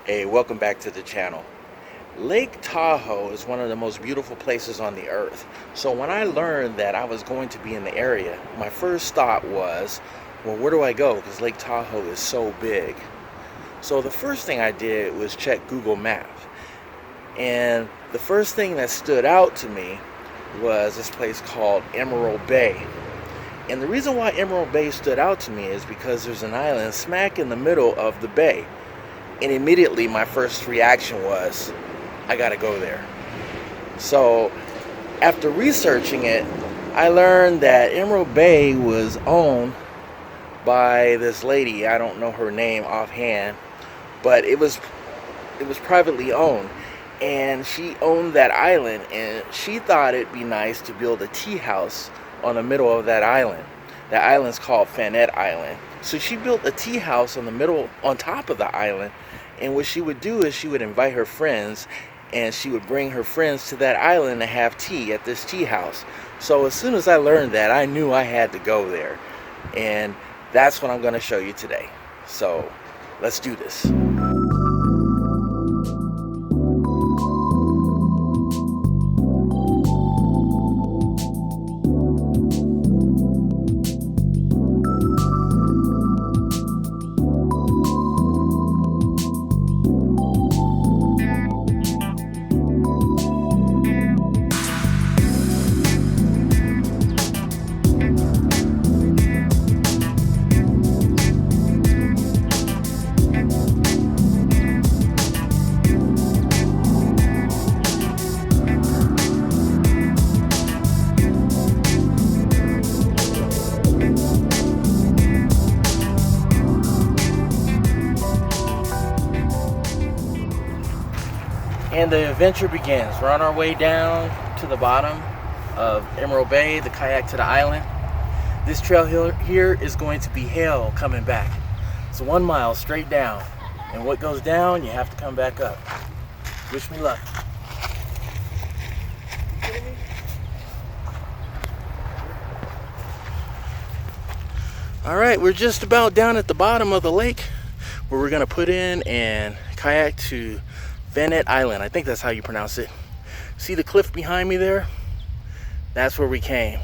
Hey, welcome back to the channel. Lake Tahoe is one of the most beautiful places on the earth. So when I learned that I was going to be in the area, my first thought was, well, where do I go? Because Lake Tahoe is so big. So the first thing I did was check Google Maps. And the first thing that stood out to me was this place called Emerald Bay. And the reason why Emerald Bay stood out to me is because there's an island smack in the middle of the bay. And immediately my first reaction was, I gotta go there. So after researching it, I learned that Emerald Bay was owned by this lady. I don't know her name offhand, but it was privately owned. And she owned that island, and she thought it'd be nice to build a tea house on the middle of that island. That island's called Fannette Island. So she built a tea house on top of the island. And what she would do is she would invite her friends, and she would bring her friends to that island to have tea at this tea house. So as soon as I learned that, I knew I had to go there. And that's what I'm going to show you today. So let's do this. And the adventure begins. We're on our way down to the bottom of Emerald Bay, the kayak to the island. This trail here is going to be hell coming back. It's 1 mile straight down. And what goes down, you have to come back up. Wish me luck. All right, we're just about down at the bottom of the lake where we're gonna put in and kayak to Fannette Island. I think that's how you pronounce it. See the cliff behind me there? That's where we came.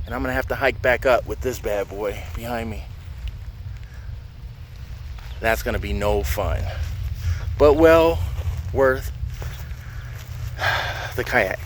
And I'm gonna have to hike back up with this bad boy behind me. That's gonna be no fun, but well worth the kayak.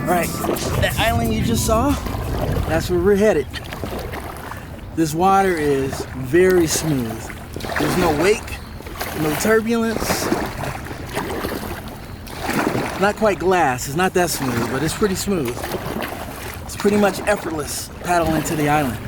Right, that island you just saw, that's where we're headed. This water is very smooth. There's no wake, no turbulence. Not quite glass, it's not that smooth, but it's pretty smooth. It's pretty much effortless paddling to the island.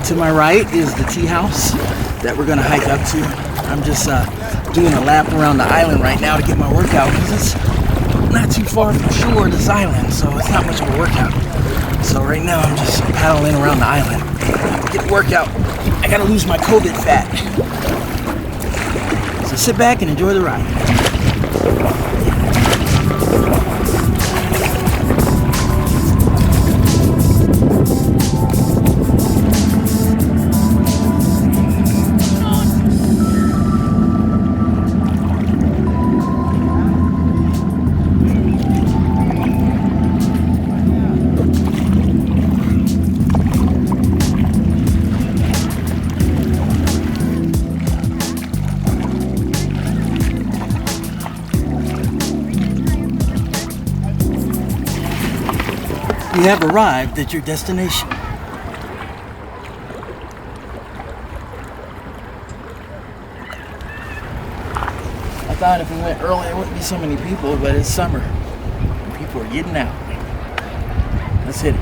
To my right is the tea house that we're gonna hike up to. I'm just doing a lap around the island right now to get my workout because it's not too far from shore, this island, so it's not much of a workout. So right now I'm just paddling around the island to get a workout. I gotta lose my COVID fat. So sit back and enjoy the ride. You have arrived at your destination. I thought if we went early there wouldn't be so many people, but it's summer. People are getting out. Let's hit it.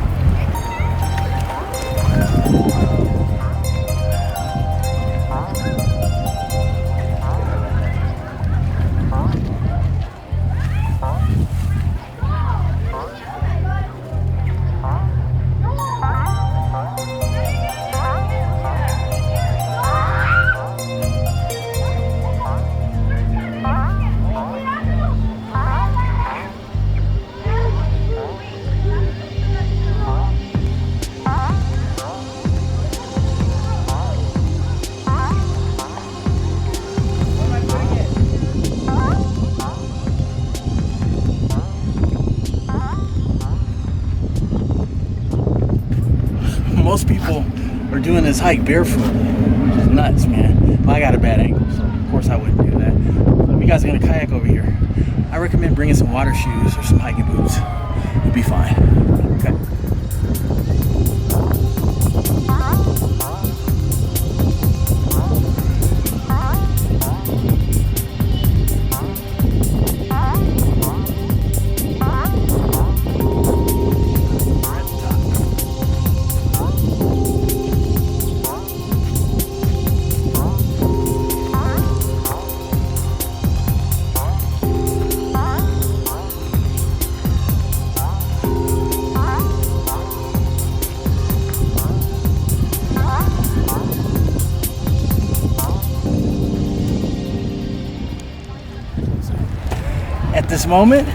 Most people are doing this hike barefoot, which is nuts, man. Well, I got a bad ankle, so of course I wouldn't do that. But if you guys are gonna kayak over here, I recommend bringing some water shoes or some hiking boots. You'll be fine. Okay. At this moment,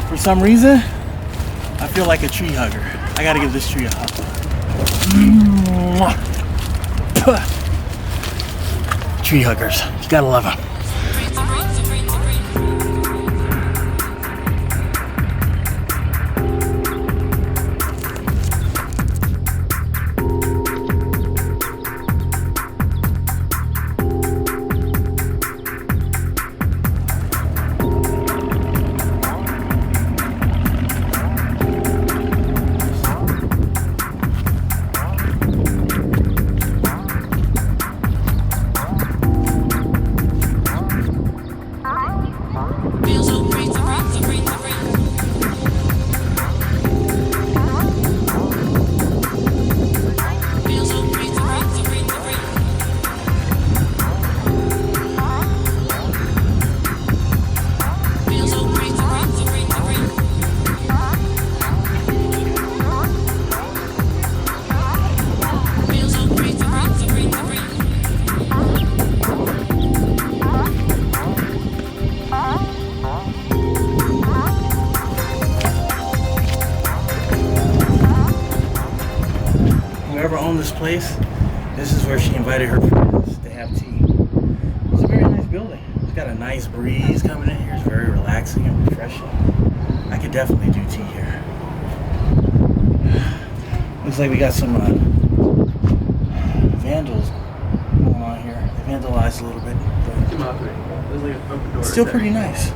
for some reason, I feel like a tree hugger. I gotta give this tree a hug. Tree huggers, you gotta love them. Whoever owned this place, this is where she invited her friends to have tea. It's a very nice building. It's got a nice breeze coming in here. It's very relaxing and refreshing. I could definitely do tea here. Looks like we got some vandals going on here. They vandalized a little bit, but it's still pretty nice.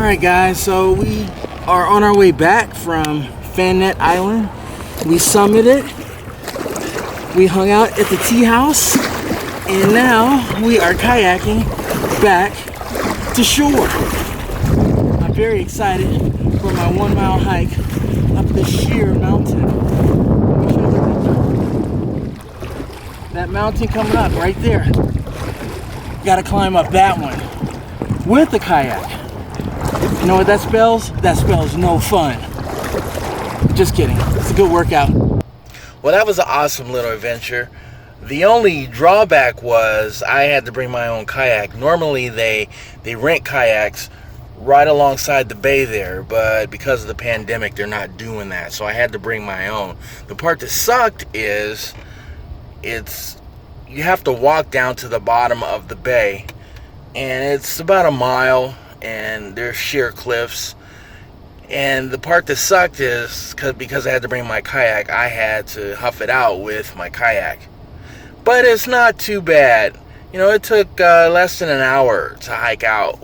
Alright guys, so we are on our way back from Fannette Island. We summited, we hung out at the tea house, and now we are kayaking back to shore. I'm very excited for my 1 mile hike up this sheer mountain. That mountain coming up right there. Gotta climb up that one with the kayak. You know what that spells? That spells no fun. Just kidding. It's a good workout. Well, that was an awesome little adventure. The only drawback was I had to bring my own kayak. Normally they rent kayaks right alongside the bay there, but because of the pandemic they're not doing that, so I had to bring my own. The part that sucked is you have to walk down to the bottom of the bay, and it's about a mile, and there's sheer cliffs. And the part that sucked is because I had to bring my kayak, I had to huff it out with my kayak. But it's not too bad. You know, it took less than an hour to hike out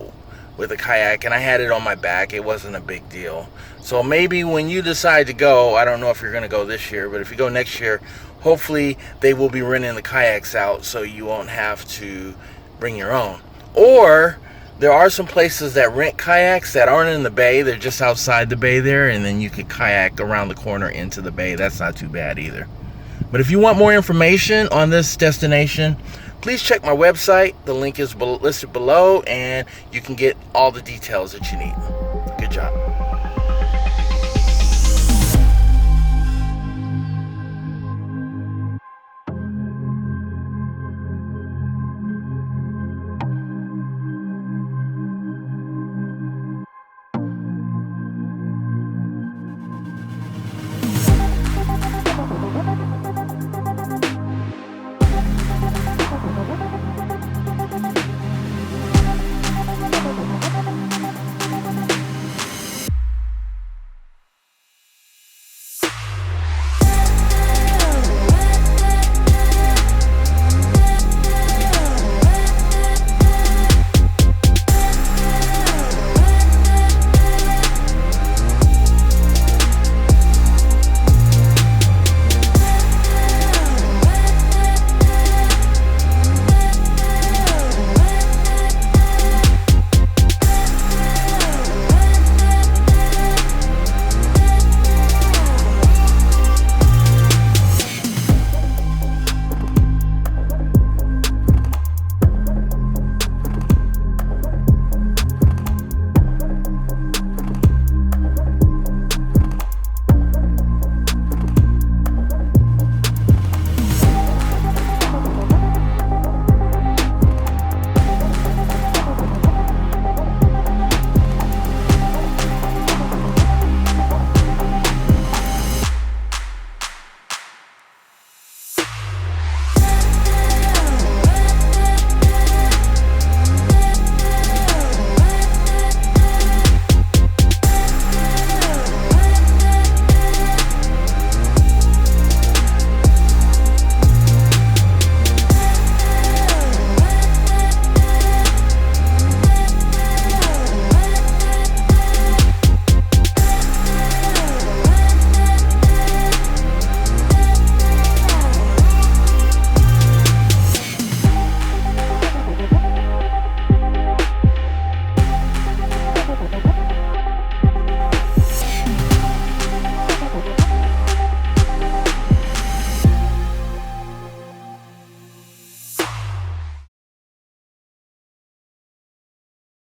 with a kayak, and I had it on my back. It wasn't a big deal. So maybe when you decide to go, I don't know if you're going to go this year, but if you go next year, hopefully they will be renting the kayaks out so you won't have to bring your own. Or there are some places that rent kayaks that aren't in the bay. They're just outside the bay there, and then you could kayak around the corner into the bay. That's not too bad either. But if you want more information on this destination, please check my website. The link is listed below, and you can get all the details that you need. Good job.